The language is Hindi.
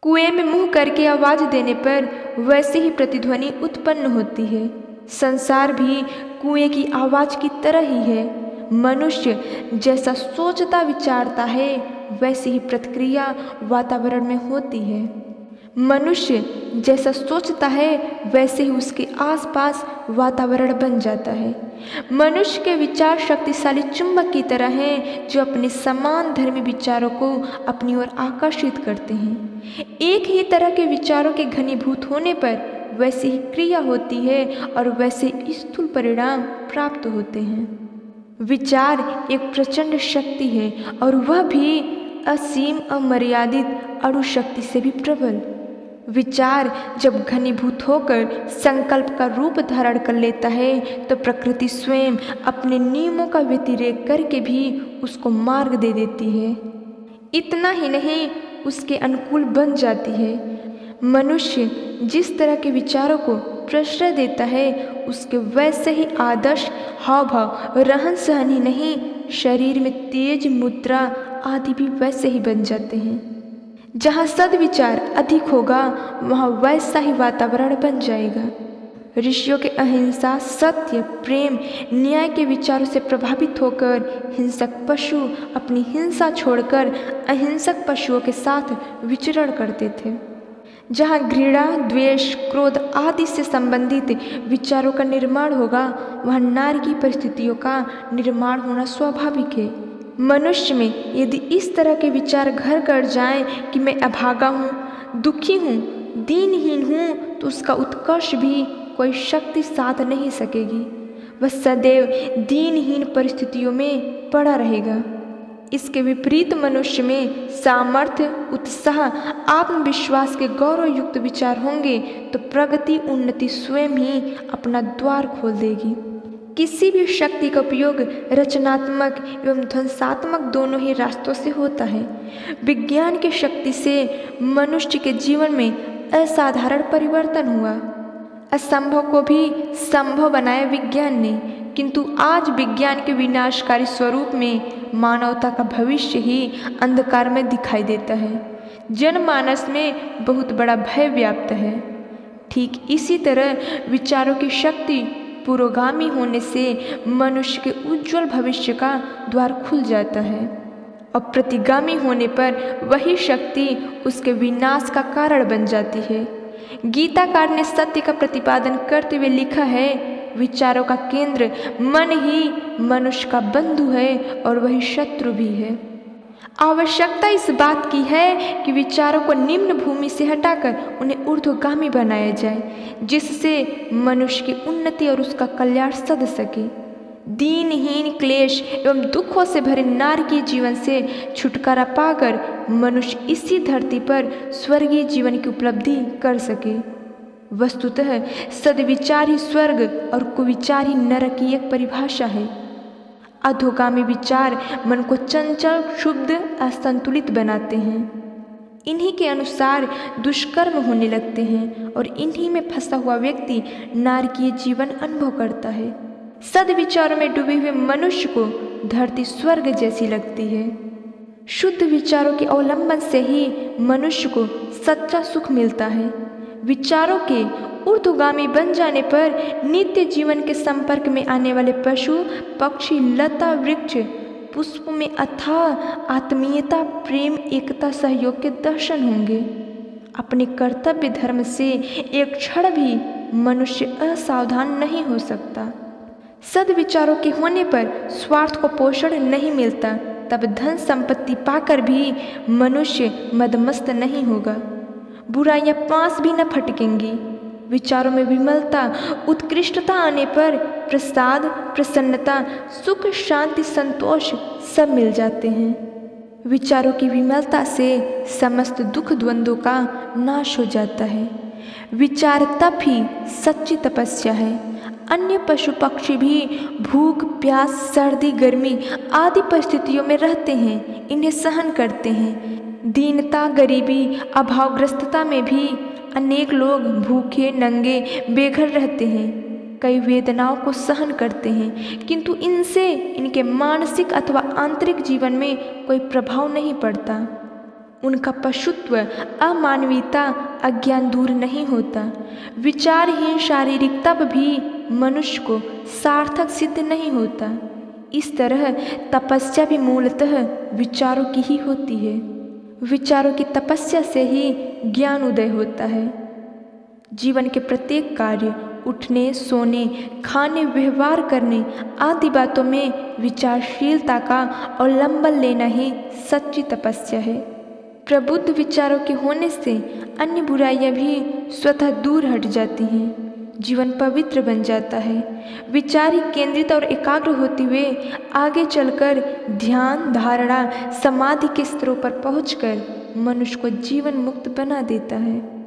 कुएं में मुंह करके आवाज देने पर वैसे ही प्रतिध्वनि उत्पन्न होती है। संसार भी कुएं की आवाज की तरह ही है। मनुष्य जैसा सोचता विचारता है वैसी ही प्रतिक्रिया वातावरण में होती है। मनुष्य जैसा सोचता है वैसे ही उसके आसपास वातावरण बन जाता है। मनुष्य के विचार शक्तिशाली चुंबक की तरह हैं जो अपने समान धर्मी विचारों को अपनी ओर आकर्षित करते हैं। एक ही तरह के विचारों के घनीभूत होने पर वैसी ही क्रिया होती है और वैसे स्थूल परिणाम प्राप्त होते हैं। विचार एक प्रचंड शक्ति है और वह भी असीम अमर्यादित अणु शक्ति से भी प्रबल। विचार जब घनीभूत होकर संकल्प का रूप धारण कर लेता है तो प्रकृति स्वयं अपने नियमों का व्यतिरेक करके भी उसको मार्ग दे देती है। इतना ही नहीं, उसके अनुकूल बन जाती है। मनुष्य जिस तरह के विचारों को प्रश्रय देता है उसके वैसे ही आदर्श हाव भाव, रहन सहन ही नहीं, शरीर में तेज, मुद्रा आदि भी वैसे ही बन जाते हैं। जहाँ सद्विचार अधिक होगा वहाँ वैसा ही वातावरण बन जाएगा। ऋषियों के अहिंसा, सत्य, प्रेम, न्याय के विचारों से प्रभावित होकर हिंसक पशु अपनी हिंसा छोड़कर अहिंसक पशुओं के साथ विचरण करते थे। जहाँ घृणा, द्वेष, क्रोध आदि से संबंधित विचारों का निर्माण होगा वहाँ नारी की परिस्थितियों का निर्माण होना स्वाभाविक है। मनुष्य में यदि इस तरह के विचार घर कर जाएं कि मैं अभागा हूँ, दुखी हूँ, दीनहीन हूँ, तो उसका उत्कर्ष भी कोई शक्ति साध नहीं सकेगी। वह सदैव दीनहीन परिस्थितियों में पड़ा रहेगा। इसके विपरीत मनुष्य में सामर्थ्य, उत्साह, आत्मविश्वास के गौरव युक्त विचार होंगे तो प्रगति, उन्नति स्वयं ही अपना द्वार खोल देगी। किसी भी शक्ति का उपयोग रचनात्मक एवं ध्वंसात्मक दोनों ही रास्तों से होता है। विज्ञान की शक्ति से मनुष्य के जीवन में असाधारण परिवर्तन हुआ। असंभव को भी संभव बनाया विज्ञान ने, किंतु आज विज्ञान के विनाशकारी स्वरूप में मानवता का भविष्य ही अंधकार में दिखाई देता है। जनमानस में बहुत बड़ा भय व्याप्त है। ठीक इसी तरह विचारों की शक्ति पुरोगामी होने से मनुष्य के उज्जवल भविष्य का द्वार खुल जाता है और प्रतिगामी होने पर वही शक्ति उसके विनाश का कारण बन जाती है। गीताकार ने सत्य का प्रतिपादन करते हुए लिखा है, विचारों का केंद्र मन ही मनुष्य का बंधु है और वही शत्रु भी है। आवश्यकता इस बात की है कि विचारों को निम्न भूमि से हटाकर उन्हें ऊर्ध्वगामी बनाया जाए, जिससे मनुष्य की उन्नति और उसका कल्याण सध सके। दीनहीन, क्लेश एवं दुखों से भरे नारकीय जीवन से छुटकारा पाकर मनुष्य इसी धरती पर स्वर्गीय जीवन की उपलब्धि कर सके। वस्तुतः सद्विचार ही स्वर्ग और कुविचार ही नरक की एक परिभाषा है। अधोगामी विचार मन को चंचल, क्षुब्ध, असंतुलित बनाते हैं। इन्हीं के अनुसार दुष्कर्म होने लगते हैं और इन्हीं में फंसा हुआ व्यक्ति नारकीय जीवन अनुभव करता है। सद्विचारों में डूबे हुए मनुष्य को धरती स्वर्ग जैसी लगती है। शुद्ध विचारों के अवलंबन से ही मनुष्य को सच्चा सुख मिलता है। विचारों के ऊर्ध्वगामी बन जाने पर नित्य जीवन के संपर्क में आने वाले पशु, पक्षी, लता, वृक्ष, पुष्पों में अथाह आत्मीयता, प्रेम, एकता, सहयोग के दर्शन होंगे। अपने कर्तव्य धर्म से एक क्षण भी मनुष्य असावधान नहीं हो सकता। सद्विचारों के होने पर स्वार्थ को पोषण नहीं मिलता, तब धन संपत्ति पाकर भी मनुष्य मदमस्त नहीं होगा। बुराइयां पास भी न फटकेंगी। विचारों में विमलता, उत्कृष्टता आने पर प्रसाद, प्रसन्नता, सुख, शांति, संतोष सब मिल जाते हैं। विचारों की विमलता से समस्त दुख द्वंद्वों का नाश हो जाता है। विचार तप ही सच्ची तपस्या है। अन्य पशु पक्षी भी भूख, प्यास, सर्दी, गर्मी आदि परिस्थितियों में रहते हैं, इन्हें सहन करते हैं। दीनता, गरीबी, अभावग्रस्तता में भी अनेक लोग भूखे, नंगे, बेघर रहते हैं। कई वेदनाओं को सहन करते हैं, किंतु इनसे इनके मानसिक अथवा आंतरिक जीवन में कोई प्रभाव नहीं पड़ता। उनका पशुत्व, अमानवीयता, अज्ञान दूर नहीं होता। विचारहीन शारीरिक तप भी मनुष्य को सार्थक सिद्ध नहीं होता। इस तरह तपस्या भी मूलतः विचारों की ही होती है। विचारों की तपस्या से ही ज्ञान उदय होता है। जीवन के प्रत्येक कार्य, उठने, सोने, खाने, व्यवहार करने आदि बातों में विचारशीलता का अवलंबन लेना ही सच्ची तपस्या है। प्रबुद्ध विचारों के होने से अन्य बुराइयां भी स्वतः दूर हट जाती हैं। जीवन पवित्र बन जाता है। विचार ही केंद्रित और एकाग्र होते हुए आगे चलकर ध्यान, धारणा, समाधि के स्तरों पर पहुंचकर मनुष्य को जीवन मुक्त बना देता है।